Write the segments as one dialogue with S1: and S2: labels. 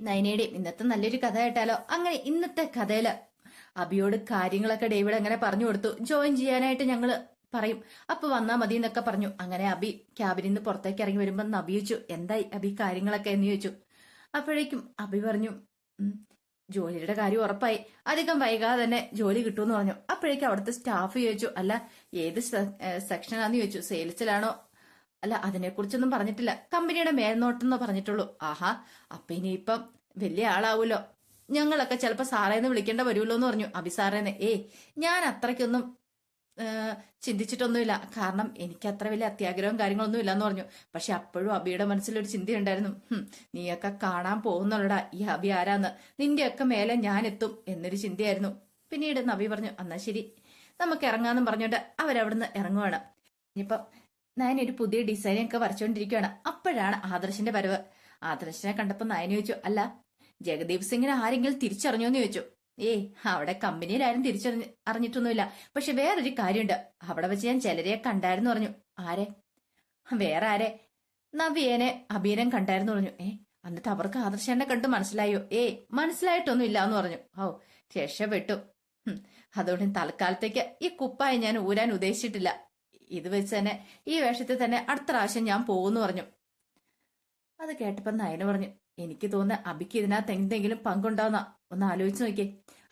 S1: നയനയുടെയും ഇന്നത്തെ നല്ലൊരു കഥ കേട്ടാലോ? അങ്ങനെ ഇന്നത്തെ കഥയില് അബിയോട് കാര്യങ്ങളൊക്കെ ഡേവിഡ് അങ്ങനെ പറഞ്ഞു കൊടുത്തു. ജോയിൻ ചെയ്യാനായിട്ട് ഞങ്ങള് പറയും, അപ്പൊ വന്നാ മതി എന്നൊക്കെ പറഞ്ഞു. അങ്ങനെ അബി ക്യാബിനിൽ നിന്ന് പുറത്തേക്ക് ഇറങ്ങി വരുമ്പോ അബി ചോദിച്ചു, എന്തായി അബി കാര്യങ്ങളൊക്കെ എന്ന് ചോദിച്ചു. അപ്പോഴേക്കും അബി പറഞ്ഞു, ജോലിയുടെ കാര്യം ഉറപ്പായി, അധികം വൈകാതെ തന്നെ ജോലി കിട്ടുമെന്ന് പറഞ്ഞു. അപ്പോഴേക്കും അവിടുത്തെ സ്റ്റാഫ് ചോദിച്ചു, അല്ല ഏത് സെക്ഷനാന്ന് ചോദിച്ചു. സെയിൽസിലാണോ? അല്ല അതിനെക്കുറിച്ചൊന്നും പറഞ്ഞിട്ടില്ല, കമ്പനിയുടെ മേൽനോട്ടം എന്ന് പറഞ്ഞിട്ടുള്ളൂ. ആഹാ, അപ്പൊ ഇനിയിപ്പം വലിയ ആളാവൂലോ, ഞങ്ങളൊക്കെ ചിലപ്പോ സാറേന്ന് വിളിക്കേണ്ട വരുമല്ലോ എന്ന് പറഞ്ഞു. അബി സാറേന്ന് ഞാൻ അത്രയ്ക്കൊന്നും ചിന്തിച്ചിട്ടൊന്നുമില്ല, കാരണം എനിക്ക് അത്ര വലിയ അത്യാഗ്രഹവും കാര്യങ്ങളൊന്നും ഇല്ലാന്ന് പറഞ്ഞു. പക്ഷെ അപ്പോഴും അബിയുടെ മനസ്സിലൊരു ചിന്തയുണ്ടായിരുന്നു, നീയൊക്കെ കാണാൻ പോകുന്നുള്ളടാ ഈ അബി ആരാന്ന്, നിന്റെയൊക്കെ മേലെ ഞാൻ എത്തും എന്നൊരു ചിന്തയായിരുന്നു. പിന്നീട് നബി പറഞ്ഞു, എന്നാ ശരി നമുക്ക് ഇറങ്ങാന്നും പറഞ്ഞോണ്ട് അവരവിടുന്ന് ഇറങ്ങുവാണ്. ഇനിയിപ്പം നയനൊരു പുതിയ ഡിസൈനൊക്കെ വരച്ചോണ്ടിരിക്കുകയാണ്. അപ്പോഴാണ് ആദർശിന്റെ വരവ്. ആദർശിനെ കണ്ടപ്പോ നയന ചോദിച്ചു, അല്ല ജഗദീപ് സിംഗിനെ ആരെങ്കിലും തിരിച്ചറിഞ്ഞോന്ന് ചോദിച്ചു. അവിടെ കമ്പനിയിൽ ആരും അറിഞ്ഞിട്ടൊന്നുമില്ല, പക്ഷെ വേറൊരു കാര്യമുണ്ട്, അവിടെ വെച്ച് ഞാൻ ചിലരെ കണ്ടായിരുന്നു പറഞ്ഞു. ആരെ? വേറെ ആരെ? നവ്യേനെ അഭിയനം കണ്ടായിരുന്നു പറഞ്ഞു. എന്നിട്ട് അവർക്ക് ആദർശനെ കണ്ടു മനസ്സിലായോ? മനസ്സിലായിട്ടൊന്നും ഇല്ലാന്ന് പറഞ്ഞു. രക്ഷപ്പെട്ടു. അതുകൊണ്ട് തൽക്കാലത്തേക്ക് ഈ കുപ്പായി ഞാൻ ഊരാൻ ഉദ്ദേശിച്ചിട്ടില്ല, ഇത് വെച്ച് തന്നെ ഈ വേഷത്തിൽ തന്നെ അടുത്ത പ്രാവശ്യം ഞാൻ പോകുന്നു പറഞ്ഞു. അത് കേട്ടപ്പോ നയന പറഞ്ഞു, എനിക്ക് തോന്നുന്ന അബിക്ക് ഇതിനകത്ത് എന്തെങ്കിലും പങ്കുണ്ടാവുന്ന ഒന്ന് ആലോചിച്ച് നോക്കിയേ.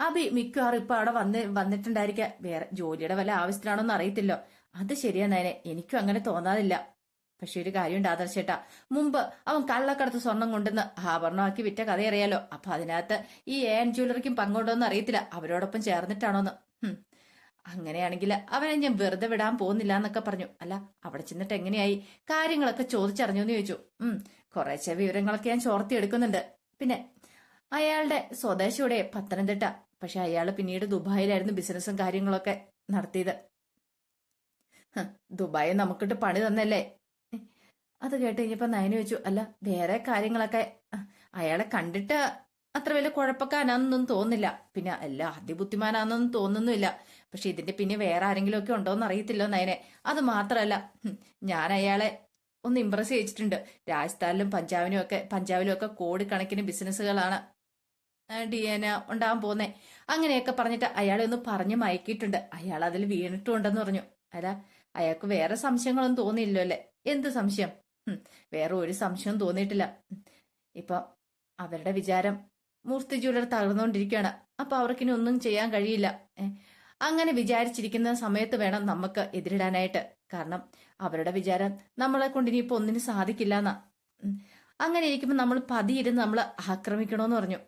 S1: അബി മിക്കവാറും ഇപ്പൊ അവിടെ വന്നിട്ടുണ്ടായിരിക്ക, വേറെ ജോലിയുടെ വല്ല ആവശ്യത്തിനാണോന്ന് അറിയത്തില്ലോ. അത് ശരിയാ നയനെ, എനിക്കും അങ്ങനെ തോന്നാതില്ല. പക്ഷെ ഒരു കാര്യമുണ്ട് ആദർശേട്ടാ, മുമ്പ് അവൻ കള്ളക്കടത്ത് സ്വർണം കൊണ്ടുവന്ന് ആഭരണമാക്കി വിറ്റ കഥ അറിയാലോ. അപ്പൊ അതിനകത്ത് ഈ ജ്വല്ലറിക്കും പങ്കുണ്ടോന്ന് അറിയത്തില്ല, അവരോടൊപ്പം ചേർന്നിട്ടാണോന്ന്. അങ്ങനെയാണെങ്കിൽ അവനെ ഞാൻ വെറുതെ വിടാൻ പോകുന്നില്ല എന്നൊക്കെ പറഞ്ഞു. അല്ല അവിടെ ചെന്നിട്ട് എങ്ങനെയായി, കാര്യങ്ങളൊക്കെ ചോദിച്ചറിഞ്ഞോന്ന് ചോദിച്ചു. കുറേശ്ശെ വിവരങ്ങളൊക്കെ ഞാൻ ചോർത്തിയെടുക്കുന്നുണ്ട്. പിന്നെ അയാളുടെ സ്വദേശിയുടെ പത്തനംതിട്ട, പക്ഷെ അയാള് പിന്നീട് ദുബായിലായിരുന്നു ബിസിനസ്സും കാര്യങ്ങളൊക്കെ നടത്തിയത്. ദുബായി നമുക്കിട്ട് പണി തന്നല്ലേ. അത് കേട്ട് കഴിഞ്ഞപ്പോ നയന ചോദിച്ചു, അല്ല വേറെ കാര്യങ്ങളൊക്കെ അയാളെ കണ്ടിട്ട് അത്ര വലിയ കുഴപ്പക്കാരാണെന്നൊന്നും തോന്നില്ല, പിന്നെ അല്ല അതിബുദ്ധിമാനാണെന്നൊന്നും തോന്നുന്നില്ല. പക്ഷെ ഇതിന്റെ പിന്നെ വേറെ ആരെങ്കിലും ഒക്കെ ഉണ്ടോന്ന് അറിയത്തില്ലോ നയനെ. അത് മാത്രല്ല, ഞാൻ അയാളെ ഒന്ന് ഇംപ്രസ് ചെയ്യിച്ചിട്ടുണ്ട്. രാജസ്ഥാനിലും പഞ്ചാബിലും ഒക്കെ കോടിക്കണക്കിന് ബിസിനസ്സുകളാണ് ഉണ്ടാവാൻ പോന്നേ. അങ്ങനെയൊക്കെ പറഞ്ഞിട്ട് അയാളെ ഒന്ന് പറഞ്ഞു മയക്കിയിട്ടുണ്ട്. അയാൾ അതിൽ വീണിട്ടുണ്ടെന്ന് പറഞ്ഞു. അല്ല അയാൾക്ക് വേറെ സംശയങ്ങളൊന്നും തോന്നിയില്ലോ അല്ലെ? എന്ത് സംശയം? വേറെ ഒരു സംശയവും തോന്നിയിട്ടില്ല. ഇപ്പൊ അവരുടെ വിചാരം മൂർത്തി ജ്വല്ലർ തകർന്നുകൊണ്ടിരിക്കുകയാണ്, അപ്പൊ അവർക്കിനി ഒന്നും ചെയ്യാൻ കഴിയില്ല. അങ്ങനെ വിചാരിച്ചിരിക്കുന്ന സമയത്ത് വേണം നമുക്ക് എതിരിടാനായിട്ട്. കാരണം അവരുടെ വിചാരം നമ്മളെ കൊണ്ട് ഇനിയിപ്പോ ഒന്നിനും സാധിക്കില്ല എന്നാ. അങ്ങനെ ഇരിക്കുമ്പോ നമ്മൾ പതിയിരുന്ന് നമ്മൾ ആക്രമിക്കണോന്ന് പറഞ്ഞു.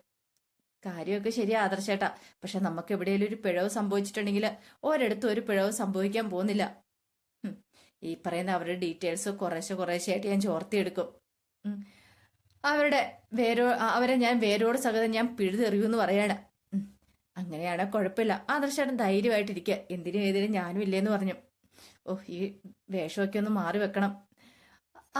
S1: കാര്യമൊക്കെ ശരിയാ ആദർശേട്ടാ, പക്ഷെ നമുക്ക് എവിടെയെങ്കിലും ഒരു പിഴവ് സംഭവിച്ചിട്ടുണ്ടെങ്കിൽ ഒരിടത്തും ഒരു പിഴവ് സംഭവിക്കാൻ പോകുന്നില്ല. ഈ പറയുന്ന അവരുടെ ഡീറ്റെയിൽസ് കുറേശ്ശെയായിട്ട് ഞാൻ ചോർത്തിയെടുക്കും. അവരെ ഞാൻ വേരോട് സഹിതം ഞാൻ പിഴുതെറിയൂന്ന് പറയാണ്. അങ്ങനെയാണെ കുഴപ്പമില്ല, ആദർശേട്ടൻ ധൈര്യമായിട്ടിരിക്കുക, എന്തിനും ഏതിനും ഞാനും ഇല്ലേന്ന് പറഞ്ഞു. ഈ വേഷമൊക്കെ ഒന്ന് മാറി വെക്കണം.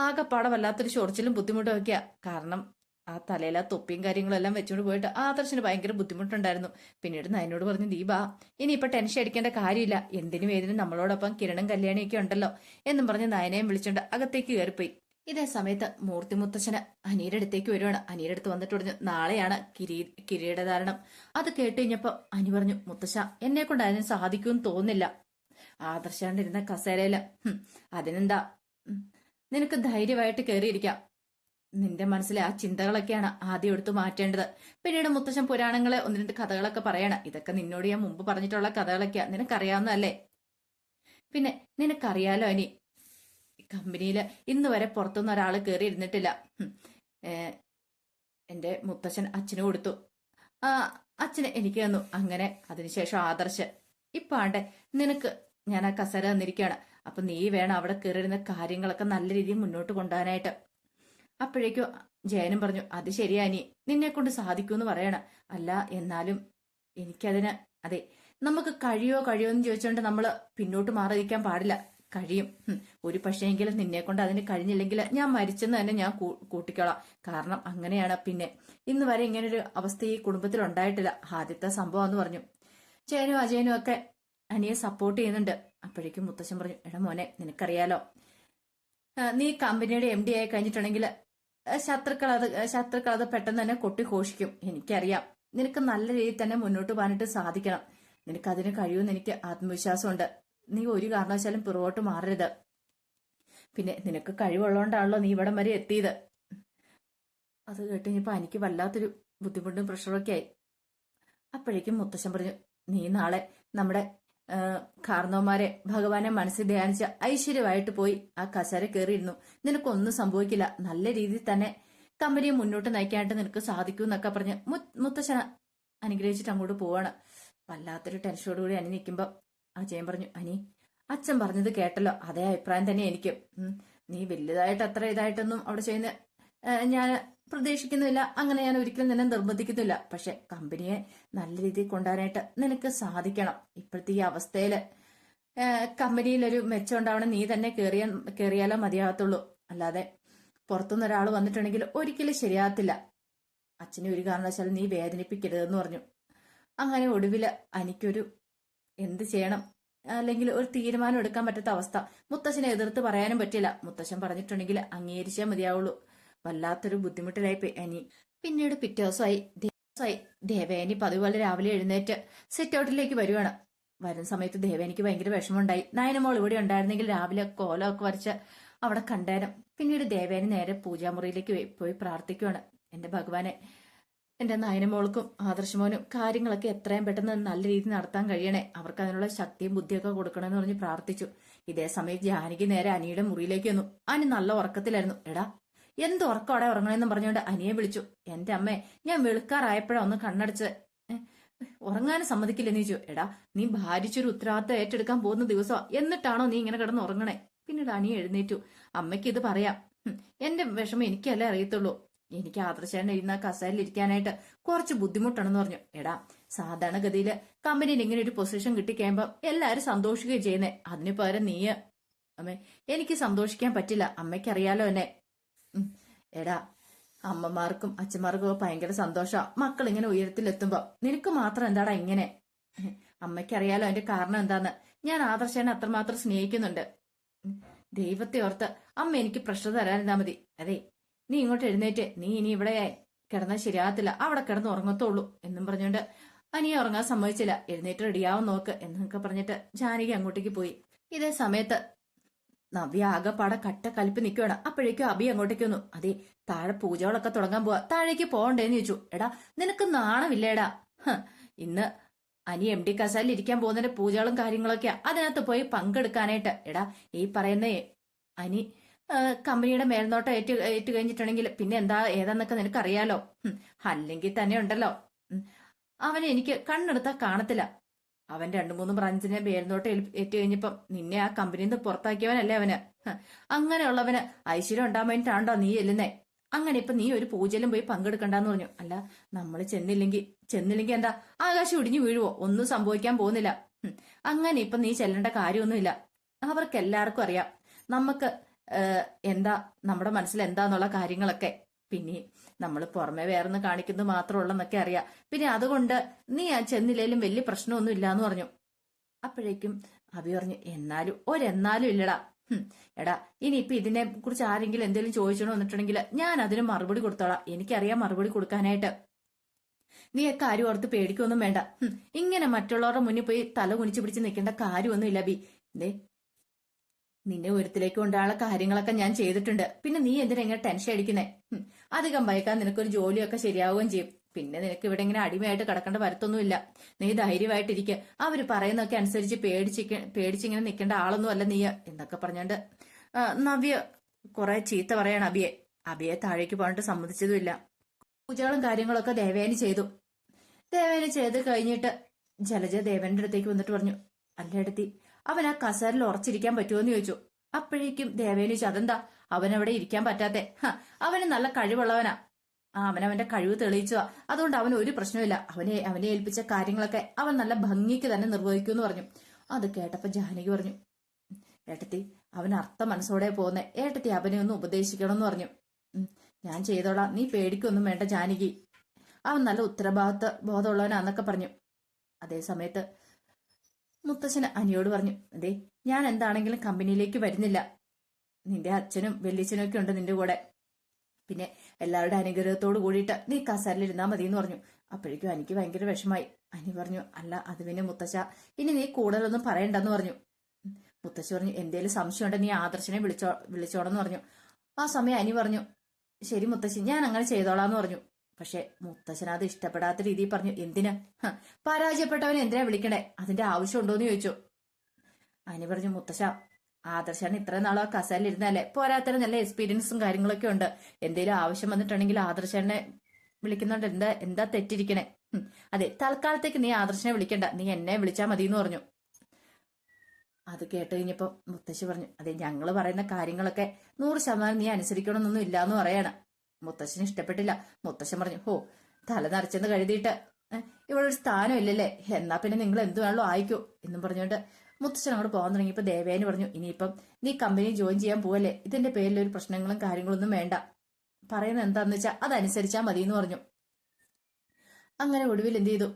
S1: ആകെപ്പാടെ വല്ലാത്തൊരു ചൊറിച്ചിലും ബുദ്ധിമുട്ടും ഒക്കെയാ. കാരണം ആ തലയിലെ തൊപ്പിയും കാര്യങ്ങളും എല്ലാം വെച്ചുകൊണ്ട് പോയിട്ട് ആദർശന് ഭയങ്കര ബുദ്ധിമുട്ടുണ്ടായിരുന്നു. പിന്നീട് നയനോട് പറഞ്ഞു, ദീപാ ഇനിയിപ്പൊ ടെൻഷൻ അടിക്കേണ്ട കാര്യമില്ല, എന്തിനും ഏതിനും നമ്മളോടൊപ്പം കിരണും കല്യാണിയൊക്കെ ഉണ്ടല്ലോ എന്നും പറഞ്ഞ് നയനയും വിളിച്ചോണ്ട് അകത്തേക്ക് കയറിപ്പോയി. ഇതേ സമയത്ത് മൂർത്തി മുത്തച്ഛന് അനിയുടെ അടുത്തേക്ക് വരുവാണ്. അനിയുടെ അടുത്ത് വന്നിട്ട് പറഞ്ഞു, നാളെയാണ് കിരീടധാരണം. അത് കേട്ട് കഴിഞ്ഞപ്പോ അനി പറഞ്ഞു, മുത്തശ്ശ എന്നെ കൊണ്ട് അതിന് സാധിക്കുമെന്ന് തോന്നുന്നില്ല. ആദർശാണ്ടിരുന്ന കസേരയില് അതിനെന്താ, നിനക്ക് ധൈര്യമായിട്ട് കയറിയിരിക്കാം. നിന്റെ മനസ്സിലെ ആ ചിന്തകളൊക്കെയാണ് ആദ്യം എടുത്തു മാറ്റേണ്ടത്. പിന്നീട് മുത്തശ്ശൻ പുരാണങ്ങളെ ഒന്ന് രണ്ട് കഥകളൊക്കെ പറയണം. ഇതൊക്കെ നിന്നോട് ഞാൻ മുമ്പ് പറഞ്ഞിട്ടുള്ള കഥകളൊക്കെയാ, നിനക്കറിയാവുന്നതല്ലേ. പിന്നെ നിനക്കറിയാലോ അനി, കമ്പനിയില് ഇന്ന് വരെ പുറത്തുനിന്ന് ഒരാൾ കയറി ഇരുന്നിട്ടില്ല. എന്റെ മുത്തച്ഛൻ അച്ഛന് കൊടുത്തു, അച്ഛന് എനിക്ക് തന്നു. അങ്ങനെ അതിനുശേഷം ആദർശ് ഇപ്പാണ്ടെ നിനക്ക് ഞാൻ ആ കസേര തന്നിരിക്കുകയാണ്. അപ്പൊ നീ വേണം അവിടെ കയറിയിരുന്ന കാര്യങ്ങളൊക്കെ നല്ല രീതിയിൽ മുന്നോട്ട് കൊണ്ടുപോകാനായിട്ട്. അപ്പോഴേക്കും ജയനും പറഞ്ഞു, അത് ശരിയാ നീ, നിന്നെ കൊണ്ട് സാധിക്കൂന്ന് പറയണ. അല്ല എന്നാലും എനിക്കതിന്, അതെ നമുക്ക് കഴിയോ എന്ന് ചോദിച്ചോണ്ട് നമ്മള് പിന്നോട്ട് മാറിയിരിക്കാൻ പാടില്ല. കഴിയും. ഒരു പക്ഷേയെങ്കിലും നിന്നെ കൊണ്ട് അതിന് കഴിഞ്ഞില്ലെങ്കിൽ ഞാൻ മരിച്ചെന്ന് തന്നെ ഞാൻ കൂട്ടിക്കോളാം. കാരണം അങ്ങനെയാണ്. പിന്നെ ഇന്ന് വരെ ഇങ്ങനൊരു അവസ്ഥ ഈ കുടുംബത്തിൽ ഉണ്ടായിട്ടില്ല, ആദ്യത്തെ സംഭവം എന്ന് പറഞ്ഞു. ജയനും അജയനും ഒക്കെ അനിയെ സപ്പോർട്ട് ചെയ്യുന്നുണ്ട്. അപ്പോഴേക്കും മുത്തശ്ശൻ പറഞ്ഞു, എടാ മോനെ നിനക്കറിയാലോ, നീ കമ്പനിയുടെ MD ആയി കഴിഞ്ഞിട്ടുണ്ടെങ്കിൽ ശത്രുക്കൾ അത് പെട്ടെന്ന് തന്നെ കൊട്ടിഘോഷിക്കും. എനിക്കറിയാം. നിനക്ക് നല്ല രീതിയിൽ തന്നെ മുന്നോട്ട് പോകാനായിട്ട് സാധിക്കണം. നിനക്ക് അതിന് കഴിയുമെന്ന് എനിക്ക് ആത്മവിശ്വാസമുണ്ട്. നീ ഒരു കാരണവശാലും പുറകോട്ട് മാറരുത്. പിന്നെ നിനക്ക് കഴിവുള്ളതുകൊണ്ടാണല്ലോ നീ ഇവിടം വരെ എത്തിയത്. അത് കേട്ടുകഴിഞ്ഞപ്പോ എനിക്ക് വല്ലാത്തൊരു ബുദ്ധിമുട്ടും പ്രഷറൊക്കെ ആയി. അപ്പോഴേക്കും മുത്തശ്ശൻ പറഞ്ഞു, നീ നാളെ നമ്മുടെ കാർന്നവന്മാരെ ഭഗവാനെ മനസ്സിൽ ധ്യാനിച്ച് ഐശ്വര്യമായിട്ട് പോയി ആ കസേര കയറിയിരുന്നു. നിനക്കൊന്നും സംഭവിക്കില്ല. നല്ല രീതിയിൽ തന്നെ കമ്പനിയെ മുന്നോട്ട് നയിക്കാനായിട്ട് നിനക്ക് സാധിക്കും എന്നൊക്കെ പറഞ്ഞ് മുത്തശ്ശന അനുഗ്രഹിച്ചിട്ട് അങ്ങോട്ട് പോവാണ്. വല്ലാത്തൊരു ടെൻഷനോടുകൂടി അനി നിൽക്കുമ്പോ അജയൻ പറഞ്ഞു, അനി അച്ഛൻ പറഞ്ഞത് കേട്ടല്ലോ, അതേ അഭിപ്രായം തന്നെ എനിക്ക്. നീ വലുതായിട്ട് അത്ര ഇതായിട്ടൊന്നും അവിടെ ചെയ്യുന്ന ഞാൻ പ്രതീക്ഷിക്കുന്നില്ല. അങ്ങനെ ഞാൻ ഒരിക്കലും നിന്നെ നിർബന്ധിക്കുന്നില്ല. പക്ഷെ കമ്പനിയെ നല്ല രീതിയിൽ കൊണ്ടുവരാനായിട്ട് നിനക്ക് സാധിക്കണം. ഇപ്പോഴത്തെ ഈ അവസ്ഥയില് കമ്പനിയിൽ ഒരു മെച്ചം ഉണ്ടാവണം. നീ തന്നെ കേറിയാലോ മതിയാകത്തുള്ളൂ. അല്ലാതെ പുറത്തുനിന്ന് ഒരാൾ വന്നിട്ടുണ്ടെങ്കിൽ ഒരിക്കലും ശരിയാകത്തില്ല. അച്ഛനെ ഒരു കാരണവശാലും നീ വേദനിപ്പിക്കരുതെന്ന് പറഞ്ഞു. അങ്ങനെ ഒടുവില് എനിക്കൊരു എന്ത് ചെയ്യണം അല്ലെങ്കിൽ ഒരു തീരുമാനം എടുക്കാൻ പറ്റാത്ത അവസ്ഥ. മുത്തശ്ശനെ എതിർത്ത് പറയാനും പറ്റില്ല. മുത്തശ്ശൻ പറഞ്ഞിട്ടുണ്ടെങ്കിൽ അംഗീകരിച്ചേ മതിയാവുള്ളൂ. വല്ലാത്തൊരു ബുദ്ധിമുട്ടിലായിപ്പോയി അനി. പിന്നീട് പിറ്റേ ദിവസമായി ദേവേനി പതിപോലെ രാവിലെ എഴുന്നേറ്റ് സിറ്റ് ഔട്ടിലേക്ക് വരുവാണ്. വരുന്ന സമയത്ത് ദേവേനിക്ക് ഭയങ്കര വിഷമമുണ്ടായി. നയനമോൾ ഇവിടെ ഉണ്ടായിരുന്നെങ്കിൽ രാവിലെ കോലമൊക്കെ വരച്ച് അവിടെ കണ്ടേരം. പിന്നീട് ദേവേനി നേരെ പൂജാമുറിയിലേക്ക് പോയി പ്രാർത്ഥിക്കുവാണ്. എന്റെ ഭഗവാനെ, എന്റെ നയനമോൾക്കും ആദർശമോനും കാര്യങ്ങളൊക്കെ എത്രയും പെട്ടെന്ന് നല്ല രീതിയിൽ നടത്താൻ കഴിയണേ. അവർക്ക് അതിനുള്ള ശക്തിയും ബുദ്ധിയൊക്കെ കൊടുക്കണമെന്ന് പറഞ്ഞ് പ്രാർത്ഥിച്ചു. ഇതേ സമയത്ത് ജാനകി നേരെ അനിയുടെ മുറിയിലേക്ക് വന്നു. അനി നല്ല ഉറക്കത്തിലായിരുന്നു. എടാ, എന്ത് ഉറക്കം അവിടെ ഉറങ്ങണമെന്നും പറഞ്ഞുകൊണ്ട് അനിയെ വിളിച്ചു. എന്റെ അമ്മേ, ഞാൻ വെളുക്കാറായപ്പോഴാ ഒന്ന് കണ്ണടച്ച് ഉറങ്ങാനും സമ്മതിക്കില്ലെന്ന് ചോദിച്ചു. എടാ, നീ ഭാരിച്ചൊരു ഉത്തരവാദിത്തം ഏറ്റെടുക്കാൻ പോകുന്ന ദിവസമാ, എന്നിട്ടാണോ നീ ഇങ്ങനെ കിടന്ന് ഉറങ്ങണേ? പിന്നീട് അനി എഴുന്നേറ്റു. അമ്മയ്ക്ക് ഇത് പറയാം. എന്റെ വിഷമം എനിക്കല്ലേ അറിയത്തുള്ളൂ. എനിക്ക് ആദർശേട്ടൻ ഇരുന്ന കസേരയിൽ ഇരിക്കാനായിട്ട് കുറച്ച് ബുദ്ധിമുട്ടാണെന്ന് പറഞ്ഞു. എടാ, സാധാരണഗതിയില് കമ്പനിയിൽ ഇങ്ങനെ ഒരു പൊസിഷൻ കിട്ടിക്കഴിയുമ്പോ എല്ലാരും സന്തോഷിക്കുകയും ചെയ്യുന്നേ. അതിനു പകരം നീ അമ്മേ, എനിക്ക് സന്തോഷിക്കാൻ പറ്റില്ല. അമ്മയ്ക്കറിയാലോ എന്നെ. എടാ, അമ്മമാർക്കും അച്ഛന്മാർക്കും ഒക്കെ ഭയങ്കര സന്തോഷമാ മക്കൾ ഇങ്ങനെ ഉയരത്തിലെത്തുമ്പോ. നിനക്ക് മാത്രം എന്താടാ ഇങ്ങനെ? അമ്മയ്ക്കറിയാലോ എന്റെ കാരണം എന്താന്ന്. ഞാൻ ആദർശേനെ അത്രമാത്രം സ്നേഹിക്കുന്നുണ്ട്. ദൈവത്തെ ഓർത്ത് അമ്മ എനിക്ക് പ്രഷർ തരാനിരുന്നാ മതി. അതെ, നീ ഇങ്ങോട്ട് എഴുന്നേറ്റ്. നീ ഇനി ഇവിടെ കിടന്നാൽ ശരിയാകത്തില്ല. അവിടെ കിടന്ന് ഉറങ്ങത്തുള്ളൂ എന്നും പറഞ്ഞുകൊണ്ട് അനിയെ ഉറങ്ങാൻ സമ്മതിച്ചില്ല. എഴുന്നേറ്റ് റെഡിയാവും നോക്ക് എന്നൊക്കെ പറഞ്ഞിട്ട് ജാനകി അങ്ങോട്ടേക്ക് പോയി. ഇതേ സമയത്ത് നവ്യ ആകെപ്പാടെ കട്ട കലിപ്പ് നിൽക്കുകയാണ്. അപ്പോഴേക്കും അബി അങ്ങോട്ടേക്ക് വന്നു. അതെ, താഴെ പൂജകളൊക്കെ തുടങ്ങാൻ പോവാ, താഴേക്ക് പോകണ്ടേന്ന് ചോദിച്ചു. എടാ, നിനക്ക് നാണമില്ലേടാ? ഇന്ന് അനി എം ഡി കസാലിൽ ഇരിക്കാൻ പോകുന്നതിന്റെ പൂജകളും കാര്യങ്ങളൊക്കെയാ. അതിനകത്ത് പോയി പങ്കെടുക്കാനായിട്ട്. എടാ, ഈ പറയുന്ന അനി കമ്പനിയുടെ മേൽനോട്ടം ഏറ്റു കഴിഞ്ഞിട്ടുണ്ടെങ്കിൽ പിന്നെ ഏതാന്നൊക്കെ നിനക്കറിയാലോ. അല്ലെങ്കിൽ തന്നെ ഉണ്ടല്ലോ, അവനെ എനിക്ക് കണ്ണെടുത്താ കാണത്തില്ല. അവൻ 2-3 ബ്രാഞ്ചിനെ മേൽനോട്ടം ഏറ്റു കഴിഞ്ഞപ്പം നിന്നെ ആ കമ്പനിയിൽ നിന്ന് പുറത്താക്കിയവനല്ലേ അവന്. അങ്ങനെയുള്ളവന് ഐശ്വര്യം ഉണ്ടാൻ വേണ്ടിട്ടാണ്ടോ നീ ചെല്ലുന്നേ? അങ്ങനെ ഇപ്പൊ നീ ഒരു പൂജയിലും പോയി പങ്കെടുക്കണ്ടെന്ന് പറഞ്ഞു. അല്ല, നമ്മൾ ചെന്നില്ലെങ്കിൽ എന്താ ആകാശം ഇടിഞ്ഞു വീഴുവോ? ഒന്നും സംഭവിക്കാൻ പോകുന്നില്ല. അങ്ങനെ ഇപ്പൊ നീ ചെല്ലേണ്ട കാര്യമൊന്നുമില്ല. അവർക്ക് എല്ലാവർക്കും അറിയാം നമുക്ക് എന്താ നമ്മുടെ മനസ്സിൽ എന്താന്നുള്ള കാര്യങ്ങളൊക്കെ. പിന്നെ നമ്മൾ പുറമെ വേറൊന്ന് കാണിക്കുന്നത് മാത്രമുള്ളെന്നൊക്കെ അറിയാം. പിന്നെ അതുകൊണ്ട് നീ ചെന്നില്ലേലും വലിയ പ്രശ്നമൊന്നും ഇല്ലാന്ന് പറഞ്ഞു. അപ്പോഴേക്കും അഭി പറഞ്ഞു, എന്നാലും ഇല്ലടാ. എടാ, ഇനിയിപ്പൊ ഇതിനെ കുറിച്ച് ആരെങ്കിലും എന്തെങ്കിലും ചോദിച്ചോണോ വന്നിട്ടുണ്ടെങ്കിൽ ഞാൻ അതിന് മറുപടി കൊടുത്തോളാം. എനിക്കറിയാം മറുപടി കൊടുക്കാനായിട്ട്. നീയൊക്കെ ആരും ഓർത്ത് പേടിക്കൊന്നും വേണ്ട. ഇങ്ങനെ മറ്റുള്ളവരുടെ മുന്നിൽ പോയി തല കുനിച്ചു പിടിച്ച് നിൽക്കേണ്ട കാര്യമൊന്നും ഇല്ല ബി. നിന്നെ ഉയരത്തിലേക്ക് കൊണ്ടുള്ള കാര്യങ്ങളൊക്കെ ഞാൻ ചെയ്തിട്ടുണ്ട്. പിന്നെ നീ എന്തിനാ ഇങ്ങനെ ടെൻഷൻ അടിക്കുന്നേ? അധികം വൈകാൻ നിനക്കൊരു ജോലിയൊക്കെ ശരിയാവുകയും ചെയ്യും. പിന്നെ നിനക്ക് ഇവിടെ ഇങ്ങനെ അടിമയായിട്ട് കിടക്കേണ്ട വരത്തൊന്നുമില്ല. നീ ധൈര്യമായിട്ടിരിക്കുക. അവര് പറയുന്നൊക്കെ അനുസരിച്ച് പേടിച്ചിങ്ങനെ നിൽക്കേണ്ട ആളൊന്നും അല്ല നീ എന്നൊക്കെ പറഞ്ഞോണ്ട് നവ്യ കുറെ ചീത്ത പറയാണ് അബിയെ താഴേക്ക് പോകാനായിട്ട് സമ്മതിച്ചതുമില്ല. പൂജകളും കാര്യങ്ങളൊക്കെ ദേവേനി ചെയ്തു. ദേവേനി ചെയ്ത് കഴിഞ്ഞിട്ട് ജലജ ദേവന്റെ അടുത്തേക്ക് വന്നിട്ട് പറഞ്ഞു, അല്ല എടുത്തി, അവൻ ആ കസേരയിൽ ഉറച്ചിരിക്കാൻ പറ്റുമോന്ന് ചോദിച്ചു. അപ്പോഴേക്കും ദേവേനി ചോദിച്ചു, അതെന്താ അവനവിടെ ഇരിക്കാൻ പറ്റാത്തെ? അവന് നല്ല കഴിവുള്ളവനാ. അവനവന്റെ കഴിവ് തെളിയിച്ചതാ. അതുകൊണ്ട് അവന് ഒരു പ്രശ്നമില്ല. അവനെ ഏൽപ്പിച്ച കാര്യങ്ങളൊക്കെ അവൻ നല്ല ഭംഗിക്ക് തന്നെ നിർവഹിക്കുമെന്ന് പറഞ്ഞു. അത് കേട്ടപ്പോ ജാനകി പറഞ്ഞു, ഏട്ടത്തി, അവൻ അർത്ഥ മനസ്സോടെ പോകുന്നേ. ഏട്ടത്തി അവനെ ഒന്ന് ഉപദേശിക്കണം എന്ന് പറഞ്ഞു. ഞാൻ ചെയ്തോളാം, നീ പേടിക്കൊന്നും വേണ്ട ജാനകി. അവൻ നല്ല ബോധമുള്ളവനാന്നൊക്കെ പറഞ്ഞു. അതേ സമയത്ത് മുത്തശ്ശന് അനിയോട് പറഞ്ഞു, അതെ, ഞാൻ എന്താണെങ്കിലും കമ്പനിയിലേക്ക് വരുന്നില്ല. നിന്റെ അച്ഛനും വല്യച്ഛനും ഒക്കെ ഉണ്ട് നിന്റെ കൂടെ. പിന്നെ എല്ലാവരുടെ അനുഗ്രഹത്തോട് കൂടിയിട്ട് നീ കസേരയിൽ ഇരുന്നാ മതി എന്ന് പറഞ്ഞു. അപ്പോഴേക്കും എനിക്ക് ഭയങ്കര വിഷമായി. അനി പറഞ്ഞു, അല്ല അത് പിന്നെ മുത്തശ്ശ, ഇനി നീ കൂടുതലൊന്നും പറയണ്ടെന്ന് പറഞ്ഞു. മുത്തശ്ശി പറഞ്ഞു, എന്തേലും സംശയം ഉണ്ടെങ്കിൽ നീ ആദർശനെ വിളിച്ചോടെന്ന് പറഞ്ഞു. ആ സമയം അനി പറഞ്ഞു, ശരി മുത്തശ്ശി, ഞാൻ അങ്ങനെ ചെയ്തോളാന്ന് പറഞ്ഞു. പക്ഷെ മുത്തശ്ശൻ അത് ഇഷ്ടപ്പെടാത്ത രീതിയിൽ പറഞ്ഞു, എന്തിനാ പരാജയപ്പെട്ടവൻ എന്തിനാ വിളിക്കണേ, അതിന്റെ ആവശ്യം ഉണ്ടോന്ന് ചോദിച്ചു. അനി പറഞ്ഞു, മുത്തശ്ശ, ആദർശാണ് ഇത്ര നാളും ആ കസേരയിൽ ഇരുന്നല്ലേ, പോരാത്തരം നല്ല എക്സ്പീരിയൻസും കാര്യങ്ങളൊക്കെ ഉണ്ട്. എന്തെങ്കിലും ആവശ്യം വന്നിട്ടുണ്ടെങ്കിൽ ആദർശനെ വിളിക്കുന്നുണ്ട്, എന്താ തെറ്റിരിക്കണേ. അതെ, തൽക്കാലത്തേക്ക് നീ ആദർശനെ വിളിക്കണ്ട, നീ എന്നെ വിളിച്ചാ മതി എന്ന് പറഞ്ഞു. അത് കേട്ട് കഴിഞ്ഞപ്പോ മുത്തശ്ശി പറഞ്ഞു, അതെ, ഞങ്ങള് പറയുന്ന കാര്യങ്ങളൊക്കെ 100% നീ അനുസരിക്കണമെന്നൊന്നും ഇല്ലാന്ന് പറയാണ്. മുത്തശ്ശന് ഇഷ്ടപ്പെട്ടില്ല. മുത്തശ്ശൻ പറഞ്ഞു, ഹോ, തല നരച്ചെന്ന് കഴുതിയിട്ട് ഇവിടെ ഒരു സ്ഥാനം ഇല്ലല്ലേ, എന്നാ പിന്നെ നിങ്ങൾ എന്ത് വേണമല്ലോ ആയിക്കോ എന്നും പറഞ്ഞുകൊണ്ട് മുത്തശ്ശൻ അങ്ങോട്ട് പോകാൻ തുടങ്ങിയപ്പോ ദേവേന് പറഞ്ഞു, ഇനിയിപ്പം നീ കമ്പനി ജോയിൻ ചെയ്യാൻ പോവല്ലേ, ഇതിന്റെ പേരിൽ ഒരു പ്രശ്നങ്ങളും കാര്യങ്ങളൊന്നും വേണ്ട, പറയുന്നത് എന്താന്ന് വെച്ചാൽ അതനുസരിച്ചാ മതി എന്ന് പറഞ്ഞു. അങ്ങനെ ഒടുവിൽ എന്ത് ചെയ്തു,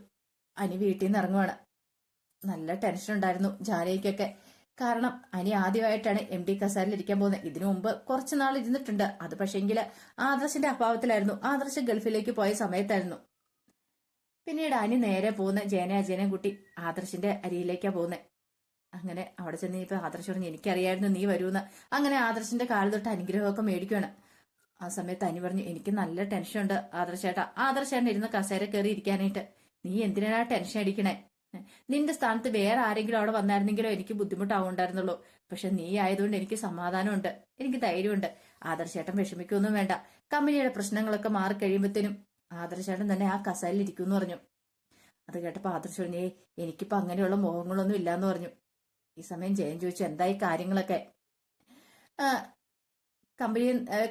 S1: അനി വീട്ടിൽ നിന്ന് ഇറങ്ങുവാണ്. നല്ല ടെൻഷൻ ഉണ്ടായിരുന്നു ജാനകിക്കൊക്കെ. കാരണം അനി ആദ്യമായിട്ടാണ് MD കസേരയിൽ ഇരിക്കാൻ പോകുന്നത്. ഇതിനു മുമ്പ് കുറച്ചു നാൾ ഇരുന്നിട്ടുണ്ട്. അത് പക്ഷേങ്കിൽ ആദർശിന്റെ അഭാവത്തിലായിരുന്നു, ആദർശ് ഗൾഫിലേക്ക് പോയ സമയത്തായിരുന്നു. പിന്നീട് അനി നേരെ പോകുന്ന അജയനെയും കുട്ടി ആദർശിന്റെ അരിയിലേക്കാ പോകുന്നത്. അങ്ങനെ അവിടെ ചെന്ന് ഇപ്പൊ ആദർശ് പറഞ്ഞു, എനിക്കറിയായിരുന്നു നീ വരൂന്ന്. അങ്ങനെ ആദർശിന്റെ കാല് തൊട്ട് അനുഗ്രഹമൊക്കെ മേടിക്കുകയാണ്. ആ സമയത്ത് അനി പറഞ്ഞു, എനിക്ക് നല്ല ടെൻഷൻ ഉണ്ട് ആദർശേട്ടാ, ആദർശേട്ടൻ ഇരുന്ന് കസേര കയറി ഇരിക്കാനായിട്ട്. നീ എന്തിനാ ടെൻഷൻ അടിക്കണേ, നിന്റെ സ്ഥാനത്ത് വേറെ ആരെങ്കിലും അവിടെ വന്നായിരുന്നെങ്കിലോ എനിക്ക് ബുദ്ധിമുട്ടാവുണ്ടായിരുന്നുള്ളൂ. പക്ഷെ നീ ആയതുകൊണ്ട് എനിക്ക് സമാധാനമുണ്ട്, എനിക്ക് ധൈര്യമുണ്ട്. ആദർശേട്ടൻ വിഷമിക്കൊന്നും വേണ്ട, കമ്പനിയുടെ പ്രശ്നങ്ങളൊക്കെ മാറിക്കഴിയുമ്പോഴത്തേനും ആദർശേട്ടൻ തന്നെ ആ കസേരയിൽ ഇരിക്കുമെന്ന് പറഞ്ഞു. അത് കേട്ടപ്പോ ആദർശ് പറഞ്ഞു, എനിക്കിപ്പോ അങ്ങനെയുള്ള മോഹങ്ങളൊന്നും ഇല്ലാന്ന് പറഞ്ഞു. ഈ സമയം ജയൻ ചോദിച്ചു, എന്തായി കാര്യങ്ങളൊക്കെ,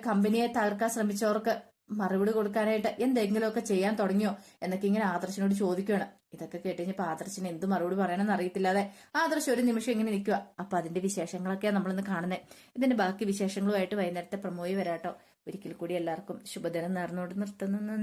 S1: കമ്പനിയെ തകർക്കാൻ ശ്രമിച്ചവർക്ക് മറുപടി കൊടുക്കാനായിട്ട് എന്തെങ്കിലുമൊക്കെ ചെയ്യാൻ തുടങ്ങിയോ എന്നൊക്കെ ഇങ്ങനെ ആദർശിനോട് ചോദിക്കുകയാണ്. ഇതൊക്കെ കേട്ടുകഴിഞ്ഞപ്പോ ആദർശിന് എന്ത് മറുപടി പറയണമെന്ന് അറിയത്തില്ലാതെ ആദർശ് ഒരു നിമിഷം ഇങ്ങനെ നിൽക്കുക. അപ്പൊ അതിന്റെ വിശേഷങ്ങളൊക്കെയാണ് നമ്മളിന്ന് കാണുന്നത്. ഇതിന്റെ ബാക്കി വിശേഷങ്ങളുമായിട്ട് വൈകുന്നേരത്തെ പ്രമോയി വരാട്ടോ. ഒരിക്കൽ കൂടി എല്ലാവർക്കും ശുഭദിനം നേർന്നുകൊണ്ട് നിർത്തുന്നു.